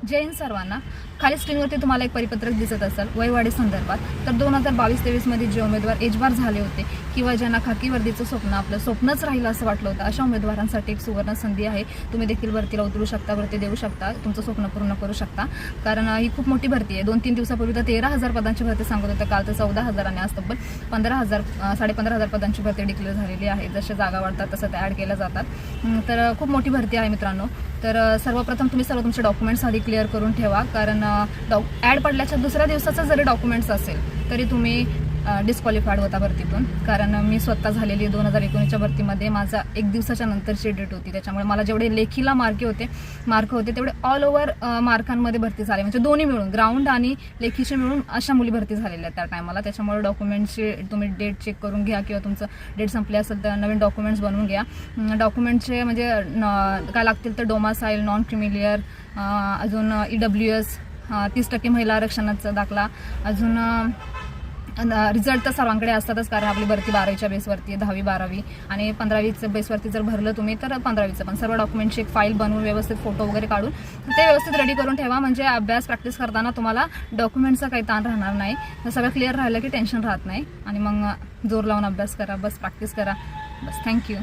जय हिंद सर्वांना. खाली स्क्रीनवरती तुम्हाला एक परिपत्रक दिसत असेल वयवाढी संदर्भात. तर 2022-23 मध्ये जे उमेदवार एजबार झाले होते किंवा ज्यांना खाकी वर्दीचं स्वप्न आपलं स्वप्नच राहिलं असं वाटलं होतं, अशा उमेदवारांसाठी एक सुवर्ण संधी आहे. तुम्ही देखील भरतीला उतरू शकता, भरती देऊ शकता, तुमचं स्वप्न पूर्ण करू शकता. कारण ही खूप मोठी भरती आहे. 2-3 दिवसापूर्वी तर 13,000 पदांची भरती सांगत होतं, काल तर 14,000 आणि आज तब्बल 15,000 15,500 पदांची भरती डिक्लेअर झालेली आहे. जसे जागा वाढतात तसं त्या ॲड केल्या जातात. तर खूप मोठी भरती आहे मित्रांनो. तर सर्वप्रथम तुम्ही सर्व तुमचे डॉक्युमेंट्स आधी क्लिअर करून ठेवा. कारण ॲड पडल्याच्या दुसऱ्या दिवसाचं जरी डॉक्युमेंट्स असेल तरी तुम्ही डिस्क्वालिफाईड होता भरतीतून. कारण मी स्वतः झालेली 2019च्या भरतीमध्ये माझा 1 दिवसाच्या नंतरची डेट होती. त्याच्यामुळे मला जेवढे लेखीला मार्क होते तेवढे ऑल ओव्हर मार्कांमध्ये भरती झाले. म्हणजे दोन्ही मिळून ग्राउंड आणि लेखीचे मिळून अशा मुली भरती झालेल्या आहेत त्या टायमाला. त्याच्यामुळे डॉक्युमेंट्सची तुम्ही डेट चेक करून घ्या किंवा तुमचं डेट संपले असेल तर नवीन डॉक्युमेंट्स बनवून घ्या. डॉक्युमेंटचे म्हणजे काय लागतील तर डोमासाईल, नॉन क्रिमिलियर, अजून EWS, 30% महिला आरक्षणाचा दाखला, अजून रिझल्ट तर सर्वांकडे असतातच. कारण आपली भरती 12वीच्या बेसवरती आहे, 10वी 12वी आणि 15वीच्या बेसवरती जर भरलं तुम्ही तर 15वीचं पण. सर्व डॉक्युमेंटची एक फाईल बनवून व्यवस्थित फोटो वगैरे काढून ते व्यवस्थित रेडी करून ठेवा. म्हणजे अभ्यास प्रॅक्टिस करताना तुम्हाला डॉक्युमेंटचा काही ताण राहणार नाही. सगळं क्लिअर राहिलं की टेन्शन राहत नाही आणि मग जोर लावून अभ्यास करा, बस प्रॅक्टिस करा, बस. थँक्यू.